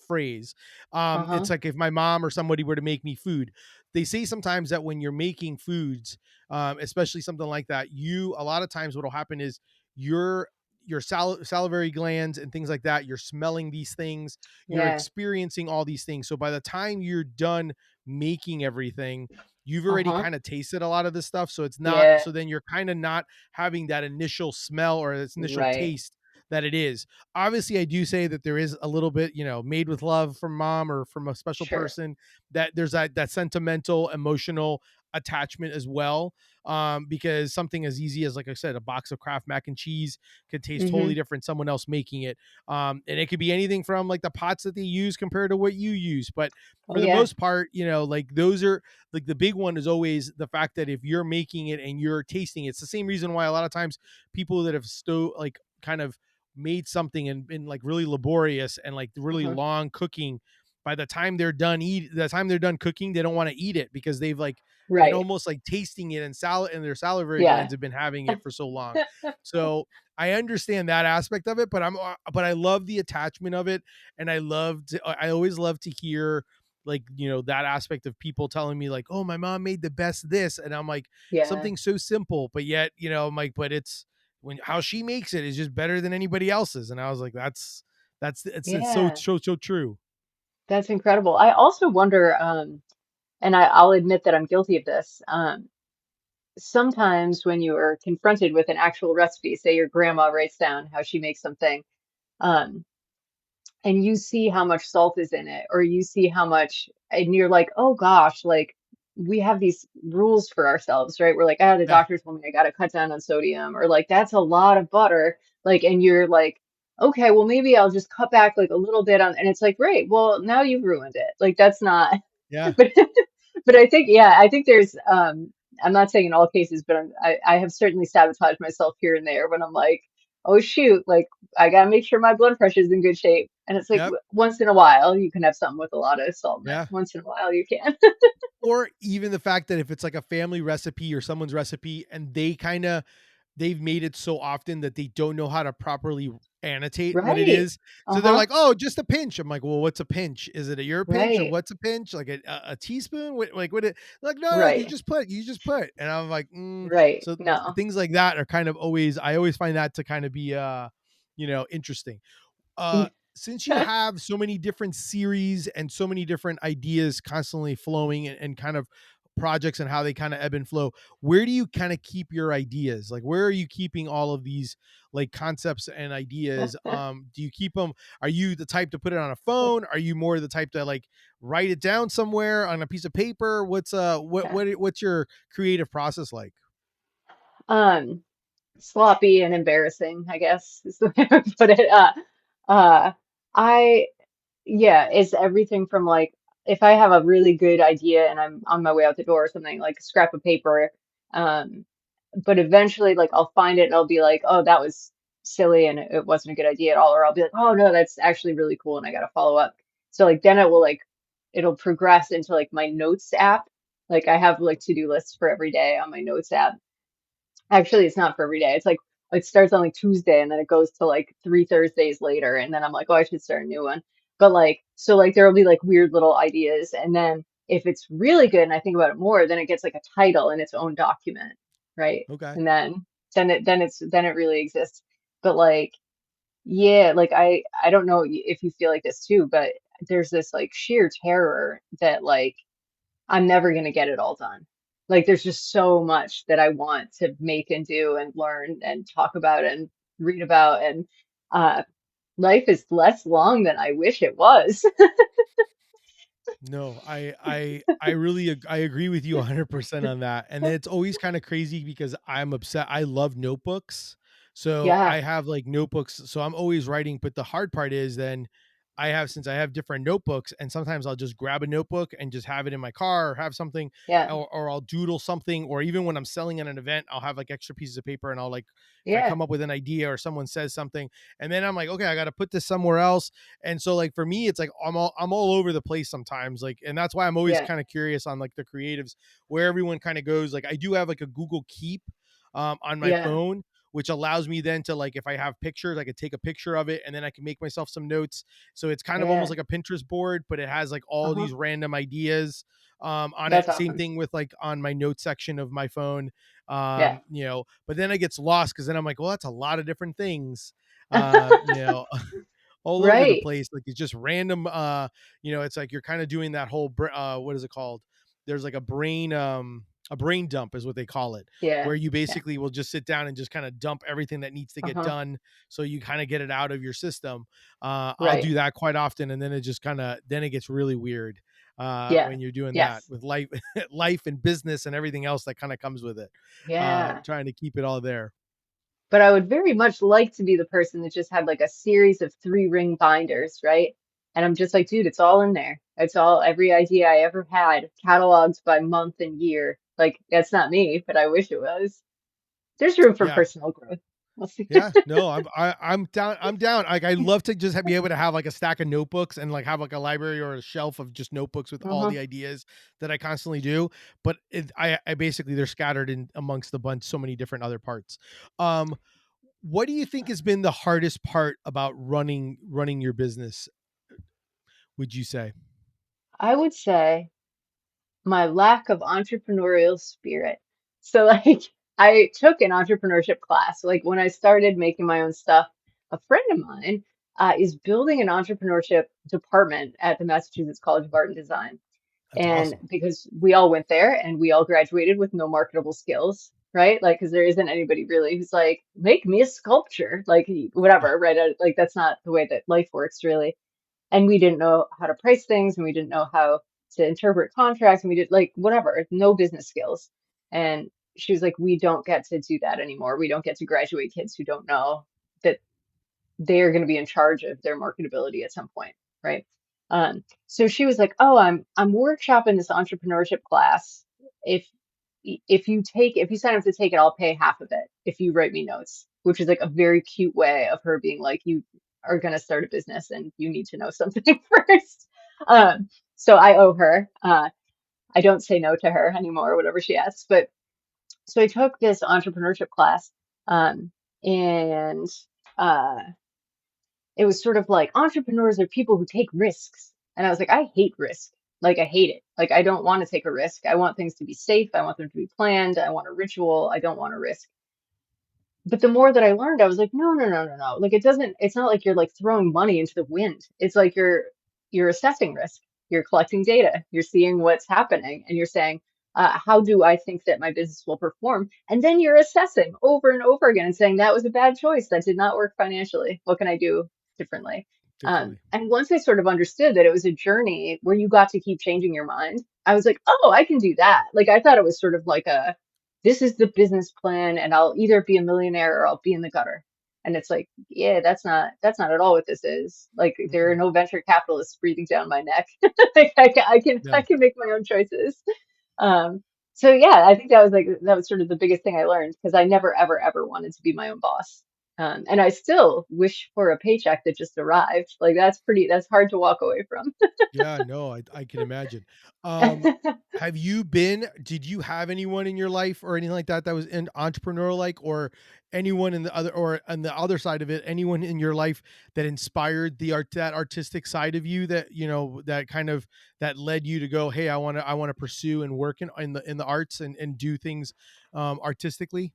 phrase. It's Uh-huh. like if my mom or somebody were to make me food, they say sometimes that when you're making foods, especially something like that, you a lot of times what'll happen is your salivary glands and things like that, you're smelling these things, you're Yeah. experiencing all these things. So by the time you're done making everything, you've already Uh-huh. kind of tasted a lot of this stuff. So it's not, Yeah. so then you're kind of not having that initial smell or this initial Right. taste that it is. Obviously, I do say that there is a little bit, made with love from mom or from a special Sure. person, that there's that sentimental, emotional attachment as well. Because something as easy as, like I said, a box of Kraft mac and cheese could taste totally Mhm. different someone else making it. And it could be anything from like the pots that they use compared to what you use. But Oh, for the yeah. most part, like those are like the big one is always the fact that if you're making it and you're tasting it, it's the same reason why a lot of times people that have like kind of made something and been like really laborious and like really Uh-huh. long cooking, by the time they're done cooking, they don't want to eat it because they've like been Right. almost like tasting it, and their salivary Yeah. glands have been having it for so long. So I understand that aspect of it, but but I love the attachment of it, and I always love to hear like that aspect of people telling me like, oh, my mom made the best this, and I'm like, Yeah. something so simple, but yet I'm like, but it's when how she makes it is just better than anybody else's, and I was like, it's so Yeah. so so true. That's incredible. I also wonder, and I'll admit that I'm guilty of this. Sometimes when you are confronted with an actual recipe, say your grandma writes down how she makes something, um, and you see how much salt is in it, or you see how much, and you're like, oh gosh, like we have these rules for ourselves, right? We're like, ah, the Yeah, doctor told me I got to cut down on sodium, or like that's a lot of butter. Like, and you're like, okay, well, maybe I'll just cut back like a little bit on, and it's like, great, well, now you've ruined it. Like, that's not, yeah, but, but I think, yeah, I think there's, I'm not saying in all cases, but I have certainly sabotaged myself here and there when I'm like, oh shoot, like I gotta make sure my blood pressure is in good shape. And it's like yep, once in a while you can have something with a lot of salt in it. yeah. Once in a while you can. Or even the fact that if it's like a family recipe or someone's recipe and they've made it so often that they don't know how to properly annotate what it Right. is. So they're Uh-huh. like, "Oh, just a pinch." I'm like, "Well, what's a pinch? Is it a your pinch or Right. what's a pinch? Like a teaspoon? Like what it like no, no, Right. you just put." And I'm like, Right. so No. things like that are kind of always I always find that to kind of be interesting. Since you have so many different series and so many different ideas constantly flowing, and kind of projects and how they kind of ebb and flow, where do you kind of keep your ideas? Like, where are you keeping all of these like concepts and ideas? Do you keep them? Are you the type to put it on a phone? Are you more the type to like write it down somewhere on a piece of paper? What's your creative process like? um Sloppy and embarrassing, I guess is the way I would put it. Uh I Yeah, it's everything from like if I have a really good idea and I'm on my way out the door or something, like a scrap of paper, um, but eventually like I'll find it and I'll be like, oh, that was silly and it wasn't a good idea at all, or I'll be like, oh no, that's actually really cool and I gotta follow up. So like then it will like it'll progress into like my notes app. Like I have like to-do lists for every day on my notes app. Actually, it's not for every day. It's like it starts on like Tuesday and then it goes to like 3 Thursdays later. And then I'm like, oh, I should start a new one. But like, so like there will be like weird little ideas. And then if it's really good and I think about it more, then it gets like a title in its own document, right? Okay. And then it really exists. But like, yeah, like I don't know if you feel like this too, but there's this like sheer terror that like I'm never going to get it all done. Like there's just so much that I want to make and do and learn and talk about and read about and uh life is less long than I wish it was. No, I really I agree with you 100% on that. And then it's always kind of crazy because I'm upset. I love notebooks. So Yeah, I have like notebooks, so I'm always writing, but the hard part is then since I have different notebooks, and sometimes I'll just grab a notebook and just have it in my car or have something, yeah, or I'll doodle something, or even when I'm selling at an event, I'll have like extra pieces of paper, and I'll like if I yeah, come up with an idea or someone says something, and then I'm like, okay, I got to put this somewhere else. And so like for me it's like I'm all over the place sometimes, like, and that's why I'm always yeah, kind of curious on like the creatives, where everyone kind of goes. Like I do have like a Google Keep on my yeah, phone, which allows me then to, like, if I have pictures, I could take a picture of it and then I can make myself some notes. So it's kind of almost Yeah. like a Pinterest board, but it has like all Uh-huh. these random ideas on That's it. Same awesome. thing with like on my notes section of my phone. Yeah. But then it gets lost because then I'm like, well, that's a lot of different things. You know, all over the Right. place. Like it's just random. It's like you're kind of doing that whole what is it called? There's like a brain dump is what they call it, Yeah. where you Yeah. basically will just sit down and just kind of dump everything that needs to get Uh-huh. done, so you kind of get it out of your system. I'll Right. do that quite often, and then it just kind of then it gets really weird Yeah. when you're doing that Yes. with life, life and business and everything else that kind of comes with it. Yeah. Trying to keep it all there. But I would very much like to be the person that just had like a series of 3 ring binders, right? And I'm just like, dude, it's all in there. It's all every idea I ever had, cataloged by month and year. Like that's not me, but I wish it was. There's room for Yeah. personal growth. We'll see. Yeah, no, I'm down. I'm down. Like I love to just be able to have like a stack of notebooks and like have like a library or a shelf of just notebooks with all Uh-huh. the ideas that I constantly do. But I basically they're scattered in amongst the bunch, so many different other parts. Um, what do you think has been the hardest part about running your business? Would you say? I would say my lack of entrepreneurial spirit. So like I took an entrepreneurship class. Like when I started making my own stuff, a friend of mine is building an entrepreneurship department at the Massachusetts College of Art and Design. That's And awesome. because we all went there and we all graduated with no marketable skills, right? Like, because there isn't anybody really who's like, make me a sculpture, like whatever, right? Like that's not the way that life works, really. And we didn't know how to price things and we didn't know how to interpret contracts and we did like whatever, no business skills. And she was like, we don't get to do that anymore. We don't get to graduate kids who don't know that they are going to be in charge of their marketability at some point, right? So she was like, "Oh, I'm workshopping this entrepreneurship class. If if you sign up to take it, I'll pay half of it if you write me notes," which is like a very cute way of her being like, "You are going to start a business and you need to know something first." So I owe her. I don't say no to her anymore, whatever she asks. But so I took this entrepreneurship class, and uh, it was sort of like entrepreneurs are people who take risks. And I was like, I hate risk. Like, I hate it. Like, I don't want to take a risk. I want things to be safe. I want them to be planned. I want a ritual. I don't want to risk. But the more that I learned, I was like, no, no, no, no, no. Like, it's not like you're like throwing money into the wind. It's like you're assessing risk. You're collecting data. You're seeing what's happening and you're saying, how do I think that my business will perform? And then you're assessing over and over again and saying, that was a bad choice. That did not work financially. What can I do differently? Differently. And once I sort of understood that it was a journey where you got to keep changing your mind, I was like, oh, I can do that. Like, I thought it was sort of like this is the business plan and I'll either be a millionaire or I'll be in the gutter. And it's like, yeah, that's not at all what this is. Like there are Mm-mm. no venture capitalists breathing down my neck. Like I No. can make my own choices. So yeah, I think that was sort of the biggest thing I learned because I never ever ever wanted to be my own boss. And I still wish for a paycheck that just arrived. Like that's hard to walk away from. Yeah, no, I can imagine. Did you have anyone in your life or anything like that that was in entrepreneurial like, or anyone in the other, or on the other side of it, anyone in your life that inspired that artistic side of you that, that kind of, that led you to go, hey, I want to pursue and work in the arts and do things artistically?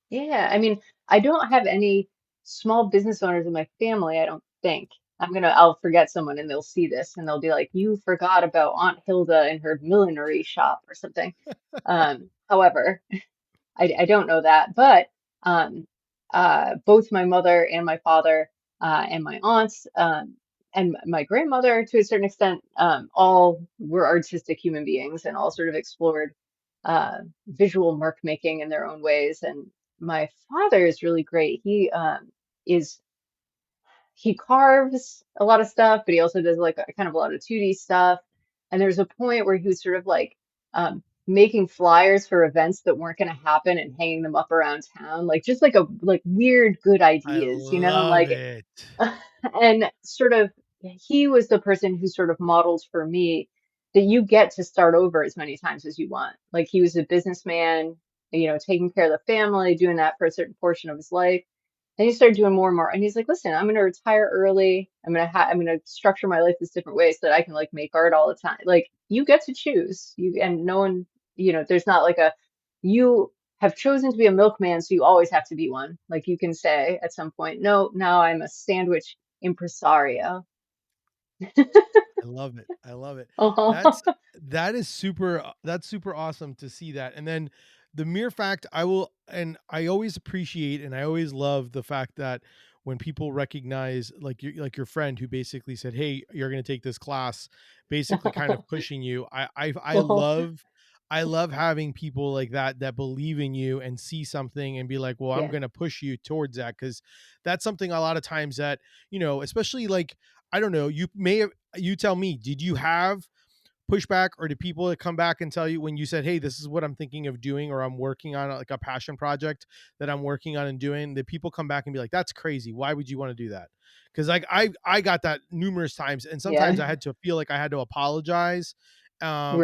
Yeah, I mean, I don't have any small business owners in my family, I don't think. I'll forget someone and they'll see this and they'll be like, you forgot about Aunt Hilda and her millinery shop or something. However, I don't know that, but um, both my mother and my father and my aunts and my grandmother, to a certain extent, all were artistic human beings and all sort of explored visual mark making in their own ways. And my father is really great. Is he carves a lot of stuff, but he also does like a kind of a lot of 2D stuff. And there's a point where he was sort of like making flyers for events that weren't going to happen and hanging them up around town, like just like a like weird good I ideas, love like it. and sort of he was the person who sort of modeled for me that you get to start over as many times as you want. Like he was a businessman taking care of the family, doing that for a certain portion of his life. Then he started doing more and more. And he's like, listen, I'm going to retire early. I'm going to structure my life this different way so that I can like make art all the time. Like you get to choose. And no one, there's not like you have chosen to be a milkman, so you always have to be one. Like you can say at some point, no, now I'm a sandwich impresario. I love it. I love it. Uh-huh. That's that is super that's super awesome to see that. And then the mere fact I will and I always appreciate and I always love the fact that when people recognize like your friend who basically said, "Hey, you're going to take this class," basically kind of pushing you. I love having people like that that believe in you and see something and be like, "Well, I'm Yeah, going to push you towards that," cuz that's something a lot of times that, especially like I don't know, you tell me, did you have pushback or did people that come back and tell you when you said, "Hey, this is what I'm thinking of doing or I'm working on like a passion project that I'm working on and doing," that people come back and be like, "That's crazy. Why would you want to do that?" Cuz like I got that numerous times and sometimes yeah, I had to feel like I had to apologize.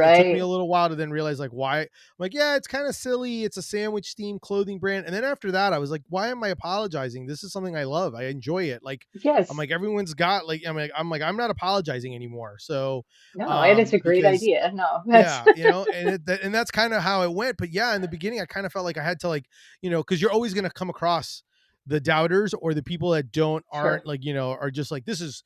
It took me a right. little while to then realize like why. I'm like, yeah, it's kind of silly. It's a sandwich themed clothing brand. And then after that, I was like, why am I apologizing? This is something I love. I enjoy it. Like I'm Yes. like everyone's got like I'm not apologizing anymore. So No, and it's a great because idea. No, that's yeah, and that's kind of how it went. But yeah, in the beginning, I kind of felt like I had to like, because you're always going to come across the doubters or the people that don't aren't sure, like, are just like this is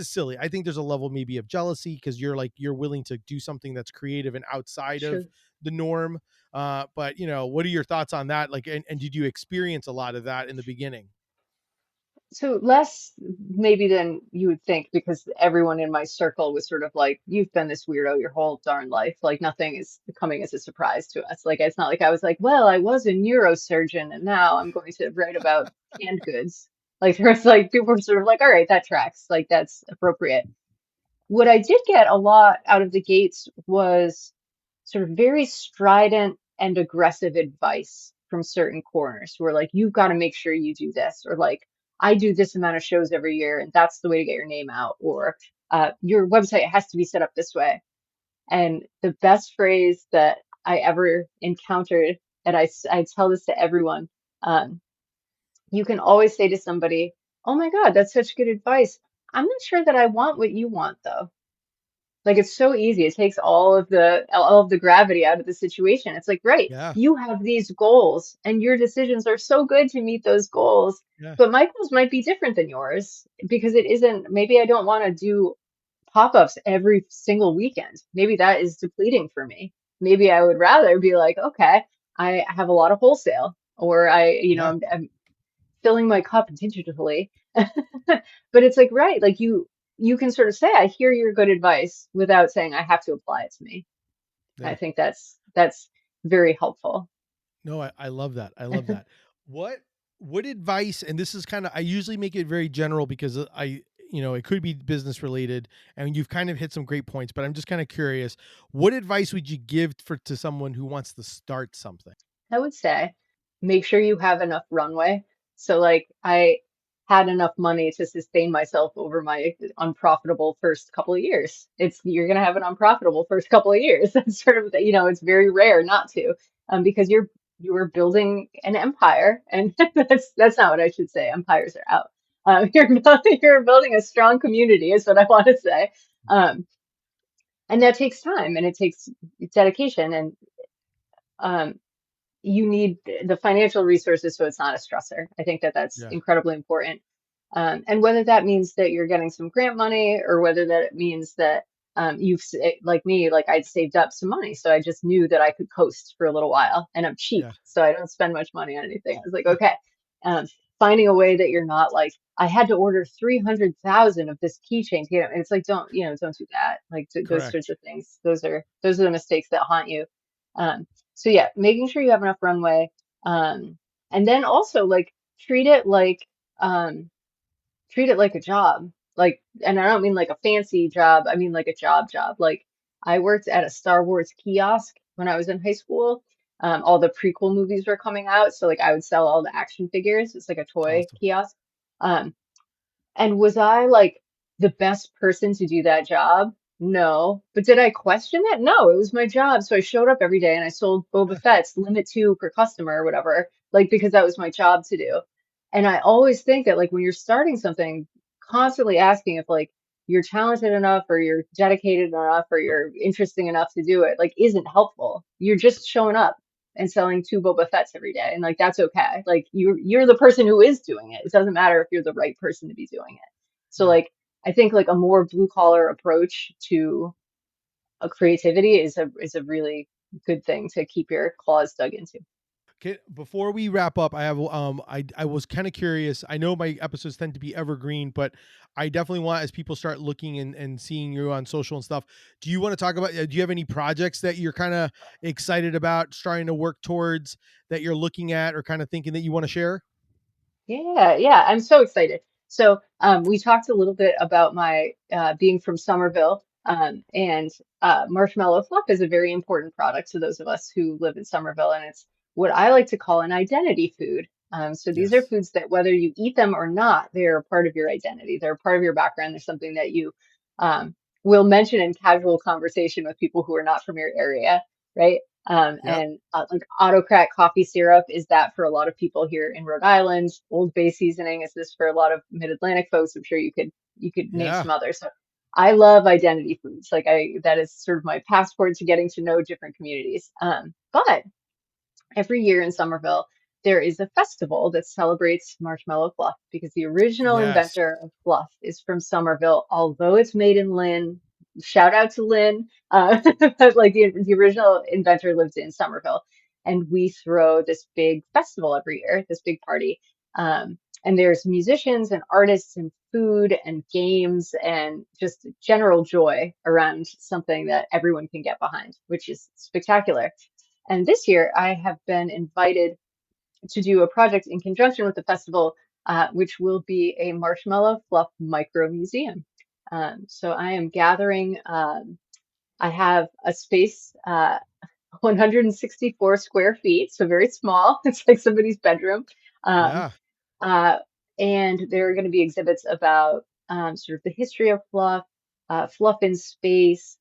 silly. I think there's a level maybe of jealousy because you're willing to do something that's creative and outside of sure. the norm. But what are your thoughts on that? Like, and did you experience a lot of that in the beginning? So less maybe than you would think, because everyone in my circle was sort of like, you've been this weirdo your whole darn life. Like nothing is coming as a surprise to us. Like it's not like I was like, well, I was a neurosurgeon and now I'm going to write about canned goods. Like there's like people were sort of like, all right, that tracks. Like that's appropriate. What I did get a lot out of the gates was sort of very strident and aggressive advice from certain corners who are like, you've got to make sure you do this, or like, I do this amount of shows every year, and that's the way to get your name out, or your website has to be set up this way. And the best phrase that I ever encountered, and I tell this to everyone, um, you can always say to somebody, oh my God, that's such good advice. I'm not sure that I want what you want, though. Like it's so easy. It takes all of the gravity out of the situation. It's like, right, Yeah, you have these goals and your decisions are so good to meet those goals, yeah, but my goals might be different than yours because it isn't, maybe I don't want to do pop-ups every single weekend. Maybe that is depleting for me. Maybe I would rather be like, okay, I have a lot of wholesale or yeah, I'm filling my cup digitally. But it's like, right, like you can sort of say, I hear your good advice without saying I have to apply it to me. I yeah. think that's very helpful. No, I love that. I love that. What what advice, and this is kind of I usually make it very general because it could be business related and you've kind of hit some great points, but I'm just kind of curious, what advice would you give for to someone who wants to start something? I would say make sure you have enough runway. So like I had enough money to sustain myself over my unprofitable first couple of years. You're gonna have an unprofitable first couple of years. That's sort of it's very rare not to, because you are building an empire, and that's not what I should say. Empires are out. You're building a strong community is what I want to say. Um, and that takes time and it takes dedication and um, you need the financial resources so it's not a stressor. I think that that's Yeah, incredibly important. And whether that means that you're getting some grant money or whether that it means that like me, like I'd saved up some money. So I just knew that I could coast for a little while and I'm cheap. yeah, So I don't spend much money on anything. I was like, okay, um, finding a way that you're not like, I had to order 300,000 of this keychain to get it. And it's like, don't do that. Like those sorts correct. of things. Those are the mistakes that haunt you. So yeah, making sure you have enough runway. Um, and then also like treat it like um treat it like a job. Like, and I don't mean like a fancy job, I mean like a job. Like I worked at a Star Wars kiosk when I was in high school. All the prequel movies were coming out, so like I would sell all the action figures. It's like a toy Awesome. kiosk. Um, and was I like the best person to do that job? No. But did I question it? No, it was my job. So I showed up every day and I sold Boba Fett's limit two per customer or whatever, like because that was my job to do. And I always think that like when you're starting something, constantly asking if like you're talented enough or you're dedicated enough or you're interesting enough to do it, like isn't helpful. You're just showing up and selling two Boba Fett's every day. And like that's okay. Like you're the person who is doing it. It doesn't matter if you're the right person to be doing it. So Yeah. like I think like a more blue collar approach to a creativity is a really good thing to keep your claws dug into. Okay, before we wrap up, I have I was kind of curious. I know my episodes tend to be evergreen, but I definitely want, as people start looking and seeing you on social and stuff. Do you want to talk about? Do you have any projects that you're kind of excited about, trying to work towards, that you're looking at, or kind of thinking that you want to share? Yeah, yeah, I'm so excited. So, we talked a little bit about my being from Somerville, and marshmallow fluff is a very important product to those of us who live in Somerville, and it's what I like to call an identity food. So these are Yes. foods that whether you eat them or not, they're a part of your identity. They're a part of your background. They're something that you um, will mention in casual conversation with people who are not from your area, right? Yep. And like autocrat coffee syrup is that for a lot of people here in Rhode Island. Old Bay seasoning is this for a lot of Mid-Atlantic folks. I'm sure you could name Yeah. some others. So I love identity foods. Like I that is sort of my passport to getting to know different communities. But every year in Somerville, there is a festival that celebrates marshmallow fluff because the original Yes. inventor of fluff is from Somerville, although it's made in Lynn. Shout out to Lynn. But like the original inventor lived in Somerville. And we throw this big festival every year, this big party. And there's musicians and artists and food and games and just general joy around something that everyone can get behind, which is spectacular. And this year, I have been invited to do a project in conjunction with the festival, which will be a marshmallow fluff micro museum. So I am gathering, I have a space, 164 square feet, so very small. It's like somebody's bedroom. Um, Yeah. uh, and there are going to be exhibits about sort of the history of fluff, fluff in space,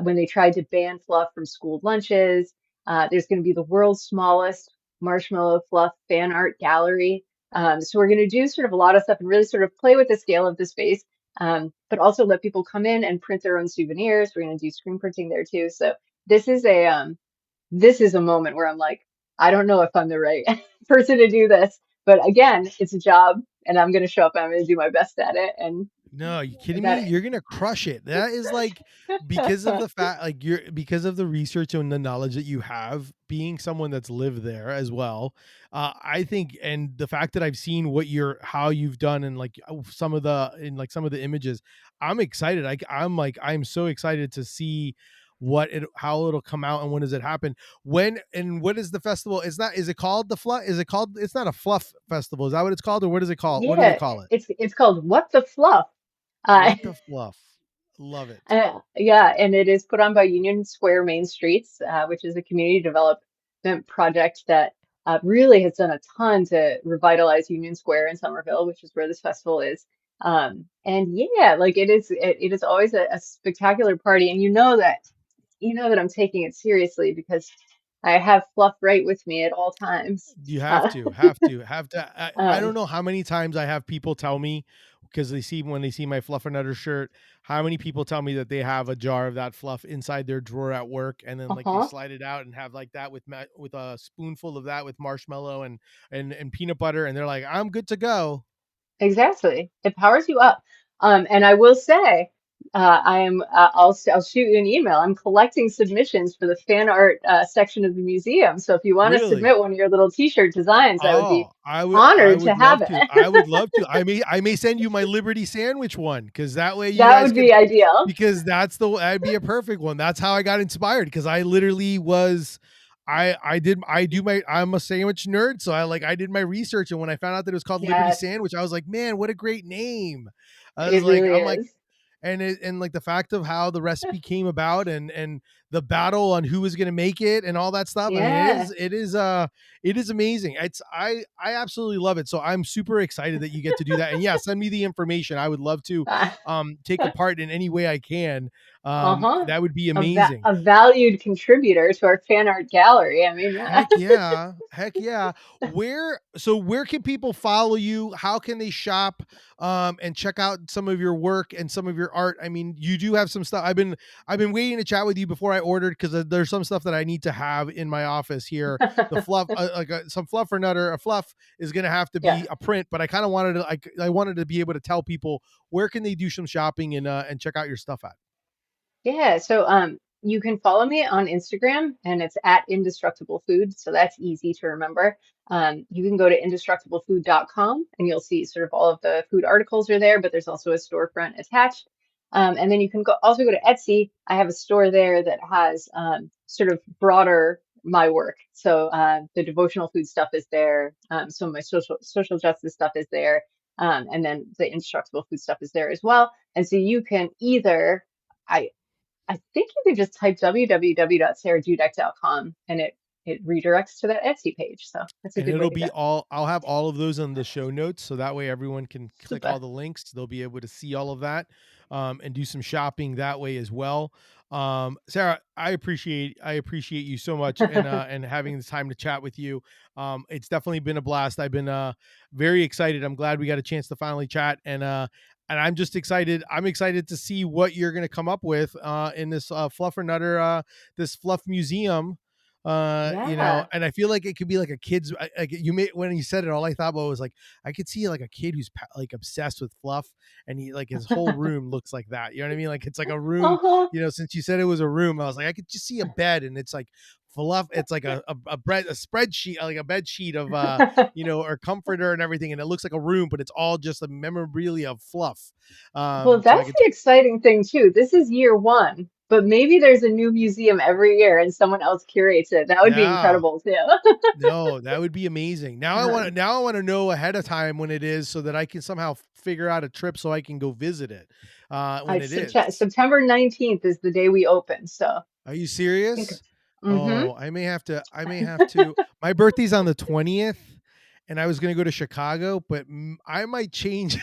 when they tried to ban fluff from school lunches. There's going to be the world's smallest marshmallow fluff fan art gallery. So we're going to do sort of a lot of stuff and really sort of play with the scale of the space, but also let people come in and print their own souvenirs. We're going to do screen printing there too. So this is a moment where I'm like, I don't know if I'm the right person to do this, but again, it's a job and I'm going to show up and I'm going to do my best at it. And No, you kidding me? that, You're gonna crush it. That is like, because of the fact, like, you're, because of the research and the knowledge that you have, being someone that's lived there as well. I think, and the fact that I've seen what you're, how you've done, and like some of the, in like some of the images, I'm excited. I'm like, I'm so excited to see what it, how it'll come out, and when does it happen? When, and what is the festival? It's not. Is it called the fluff? Is it called? It's not a fluff festival. Is that what it's called, or what is it called? What do they yeah, call it? it's called What the Fluff. Uh, What the fluff? Love it. yeah, and it is put on by Union Square Main Streets, which is a community development project that really has done a ton to revitalize Union Square in Somerville, which is where this festival is. And yeah, like it is always a spectacular party, and you know that I'm taking it seriously because I have Fluff right with me at all times. You have Uh, to, have to, have to. I um, don't know how many times I have people tell me, because they see, when they see my Fluffernutter shirt, how many people tell me that they have a jar of that fluff inside their drawer at work, and then like they uh-huh. slide it out and have like that with with a spoonful of that with marshmallow and peanut butter, and they're like, I'm good to go. Exactly. It powers you up. And I will say, I'll shoot you an email. I'm collecting submissions for the fan art section of the museum. So if you want to Really? submit one of your little t-shirt designs, I would be Oh, I honored to would have love to. I it. would love to. I may send you my Liberty Sandwich one, because that way you That guys would could, be ideal. because that's the, that'd be a perfect one. That's how I got inspired, because I literally was, I do my, I'm a sandwich nerd, so I did my research, and when I found out that it was called Liberty Yes, Sandwich, I was like, man, what a great name. I was it like, really I'm like, is. and like the fact of how the recipe came about, and the battle on who was going to make it and all that stuff. I mean, Yeah. it is amazing. I absolutely love it. So I'm super excited that you get to do that. And yeah, send me the information. I would love to take a part in any way I can. Uh-huh. That would be amazing. A valued contributor to our fan art gallery. I mean, yeah. Heck yeah. Heck yeah. Where can people follow you? How can they shop and check out some of your work and some of your art? I mean, you do have some stuff. I've been waiting to chat with you before I ordered because there's some stuff that I need to have in my office here. The fluff some fluffer nutter, a fluff is going to have to Yeah. be a print, but I kind of wanted to I wanted to be able to tell people where can they do some shopping and check out your stuff at. Yeah, so you can follow me on Instagram and it's at Indestructible Food, so that's easy to remember. You can go to indestructiblefood.com and you'll see sort of all of the food articles are there, but there's also a storefront attached. And then you can also go to Etsy. I have a store there that has sort of broader my work. So the devotional food stuff is there. Some of my social justice stuff is there. And then the indestructible food stuff is there as well. And so you can either I I think you can just type www.sarahdudek.com and it redirects to that Etsy page. So that's a And good way it'll to go. be all I'll have all of those on the show notes so that way everyone can click all Super. the links. They'll be able to see all of that and do some shopping that way as well. Sarah, I appreciate you so much and having this time to chat with you. It's definitely been a blast. I've been very excited. I'm glad we got a chance to finally chat and I'm just excited. I'm excited to see what you're going to come up with in this Fluffer Nutter this fluff museum, Yeah. and I feel like it could be like a kid's like you may when you said it all I thought about was like I could see like a kid who's like obsessed with fluff and he like his whole room looks like that, you know what I mean, like it's like a room, Uh-huh. since you said it was a room I was like I could just see a bed and it's like fluff, it's like a spreadsheet, like a bed sheet of or comforter and everything and it looks like a room but it's all just a memorabilia of fluff, Well, so I that's could the exciting thing too. This is year one, but maybe there's a new museum every year and someone else curates it. That would be yeah. incredible too. No, that would be amazing. Um, Now I want to know ahead of time when it is so that I can somehow figure out a trip so I can go visit it when it is. September 19th is the day we open, so I Are you think serious? it's mm-hmm. Oh, I may have to my birthday's on the 20th and I was going to go to Chicago, but I might change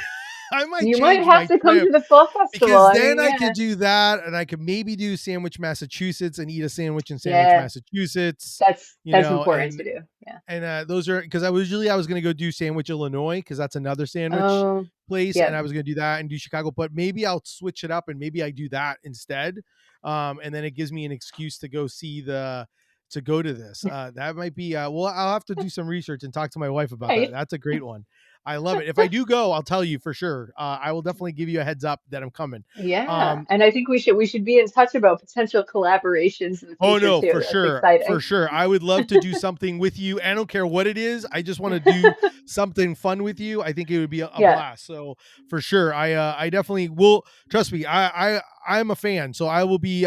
I might You might change have my to come to trip the fall festival. because I then mean, I yeah. could do that and I could maybe do Sandwich, Massachusetts and eat a sandwich in Sandwich, Yeah, Massachusetts, that's important to do. Yeah. and those are because I was going to go do Sandwich, Illinois, because that's another sandwich Oh, place, and yeah. I was going to do that and do Chicago. But maybe I'll switch it up and maybe I do that instead, and then it gives me an excuse to go see the to go to this. That might be well. I'll have to do some research and talk to my wife about that. Right. That's a great one. I love it. If I do go, I'll tell you for sure. I will definitely give you a heads up that I'm coming. Yeah. Um, And I think we should be in touch about potential collaborations in the Oh future no, too. for That's sure. For exciting. sure. I would love to do something with you. I don't care what it is. I just want to do something fun with you. I think it would be a Yeah. blast. So for sure, I definitely will. Trust me. I'm a fan. So I will be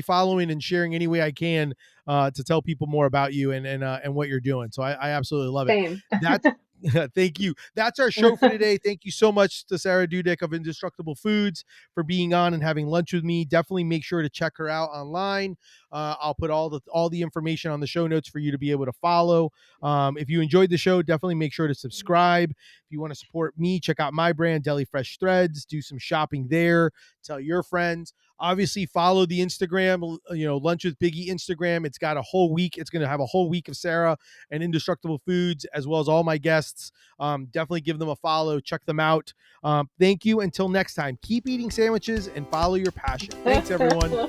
following and sharing any way I can to tell people more about you and what you're doing. So I absolutely love it. Same. That's thank you. That's our show for today. Thank you so much to Sarah Dudek of Indestructible Foods for being on and having lunch with me. Definitely make sure to check her out online. I'll put all the information on the show notes for you to be able to follow. If you enjoyed the show, definitely make sure to subscribe. If you want to support me, check out my brand, Deli Fresh Threads. Do some shopping there. Tell your friends. Obviously, follow the Instagram. Lunch with Biggie Instagram. It's got a whole week. It's going to have a whole week of Sarah and Indestructible Foods as well as all my guests. Definitely give them a follow. Check them out. Thank you. Until next time, keep eating sandwiches and follow your passion. Thanks, everyone.